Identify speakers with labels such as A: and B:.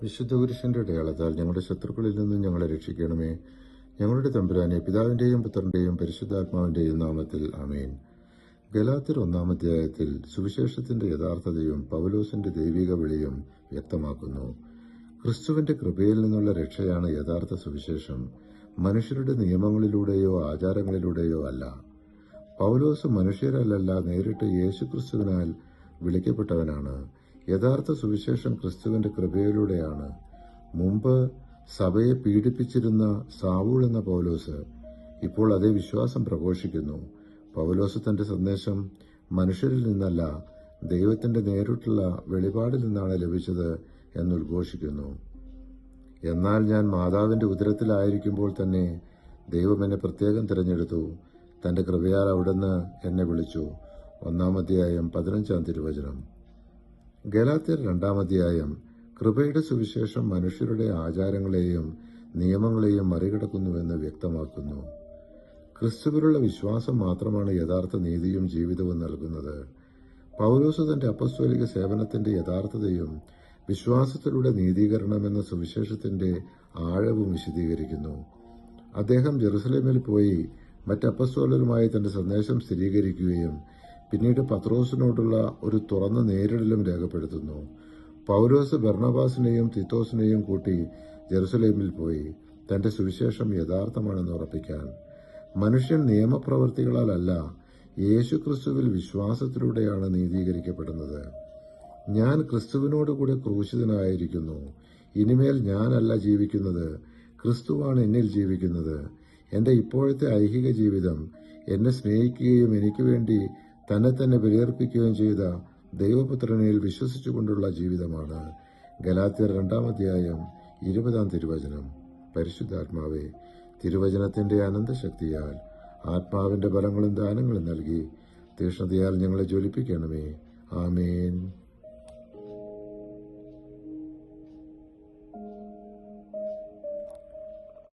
A: വിശുദ്ധ പുരുഷന്റെ അടയാളത്താൽ ഞങ്ങളുടെ ശത്രുക്കളിൽ നിന്നും ഞങ്ങളെ രക്ഷിക്കണമേ. ഞങ്ങളുടെ തമ്പുരാനെ, പിതാവിന്റെയും പുത്രന്റെയും പരിശുദ്ധാത്മാവിന്റെയും നാമത്തിൽ ആമേൻ. ഗലാത്യർ 1-ാം അധ്യായത്തിൽ സുവിശേഷത്തിന്റെ യഥാർത്ഥതയും പൗലോസിന്റെ ദൈവിക വിളിയും വ്യക്തമാക്കുന്നു. ക്രിസ്തുവിന്റെ കൃപയിൽ നിന്നുള്ള രക്ഷയാണ് യഥാർത്ഥ സുവിശേഷം, മനുഷ്യരുടെ നിയമങ്ങളിലൂടെയോ ആചാരങ്ങളിലൂടെയോ അല്ല. പൗലോസ് മനുഷ്യരല്ല, നേരിട്ട് യേശുക്രിസ്തുവിനാൽ വിളിക്കപ്പെട്ടവനാണ്. യഥാർത്ഥ സുവിശേഷം ക്രിസ്തുവിന്റെ കൃപയിലൂടെയാണ്. മുമ്പ് സഭയെ പീഡിപ്പിച്ചിരുന്ന സാവൂൾ എന്ന പൗലോസ് ഇപ്പോൾ അതേ വിശ്വാസം പ്രഘോഷിക്കുന്നു. പൗലോസ് തന്റെ സന്ദേശം മനുഷ്യരിൽ നിന്നല്ല, ദൈവത്തിന്റെ നേരിട്ടുള്ള വെളിപാടിൽ നിന്നാണ് ലഭിച്ചത് എന്നുദ്ഘോഷിക്കുന്നു. എന്നാൽ ഞാൻ മാതാവിന്റെ ഉദരത്തിലായിരിക്കുമ്പോൾ തന്നെ ദൈവം എന്നെ പ്രത്യേകം തിരഞ്ഞെടുത്തു. തന്റെ കൃപയാൽ അവിടുന്ന് എന്നെ വിളിച്ചു. 1-ാം അധ്യായം 15-ാം തിരുവചനം. ഗലാത്യർ 2-ാം അധ്യായം കൃപയുടെ സുവിശേഷം മനുഷ്യരുടെ ആചാരങ്ങളെയും നിയമങ്ങളെയും മറികടക്കുന്നുവെന്ന് വ്യക്തമാക്കുന്നു. ക്രിസ്തുവിലുള്ള വിശ്വാസം മാത്രമാണ് യഥാർത്ഥ നീതിയും ജീവിതവും നൽകുന്നത്. പൗലോസ് തന്റെ അപ്പസ്തോലിക സേവനത്തിന്റെ യഥാർത്ഥതയും വിശ്വാസത്തിലൂടെ നീതീകരണമെന്ന സുവിശേഷത്തിന്റെ ആഴവും വിശദീകരിക്കുന്നു. അദ്ദേഹം ജെറുസലേമിൽ പോയി മറ്റ് അപ്പസ്തോലരുമായി തന്റെ സന്ദേശം സ്ഥിരീകരിക്കുകയും പിന്നീട് പത്രോസിനോടുള്ള ഒരു തുറന്ന നേരിടലും രേഖപ്പെടുത്തുന്നു. പൗലോസ് ബർണബാസിനെയും തീത്തോസിനെയും കൂട്ടി ജെറുസലേമിൽ പോയി തന്റെ സുവിശേഷം യഥാർത്ഥമാണെന്ന് ഉറപ്പിക്കാൻ. മനുഷ്യൻ നിയമപ്രവൃത്തികളാലല്ല, യേശുക്രിസ്തുവിൽ വിശ്വാസത്തിലൂടെയാണ് നീതീകരിക്കപ്പെടുന്നത്. ഞാൻ ക്രിസ്തുവിനോടുകൂടെ ക്രൂശിതനായിരിക്കുന്നു. ഇനിമേൽ ഞാനല്ല ജീവിക്കുന്നത്, ക്രിസ്തുവാണ് എന്നിൽ ജീവിക്കുന്നത്. എന്റെ ഇപ്പോഴത്തെ ഐഹിക ജീവിതം എന്നെ സ്നേഹിക്കുകയും എനിക്ക് വേണ്ടി തന്നെ ബലിയർപ്പിക്കുകയും ചെയ്ത ദൈവപുത്രനിൽ വിശ്വസിച്ചുകൊണ്ടുള്ള ജീവിതമാണ്. ഗലാത്യർ 2-ാം അധ്യായം 20-ാം തിരുവചനം. പരിശുദ്ധാത്മാവേ, തിരുവചനത്തിന്റെ അനന്തശക്തിയാൽ ആത്മാവിന്റെ ബലങ്ങളും ദാനങ്ങളും നൽകി തീഷ്ണതയാൽ ഞങ്ങളെ ജ്വലിപ്പിക്കണമേ. ആമേൻ.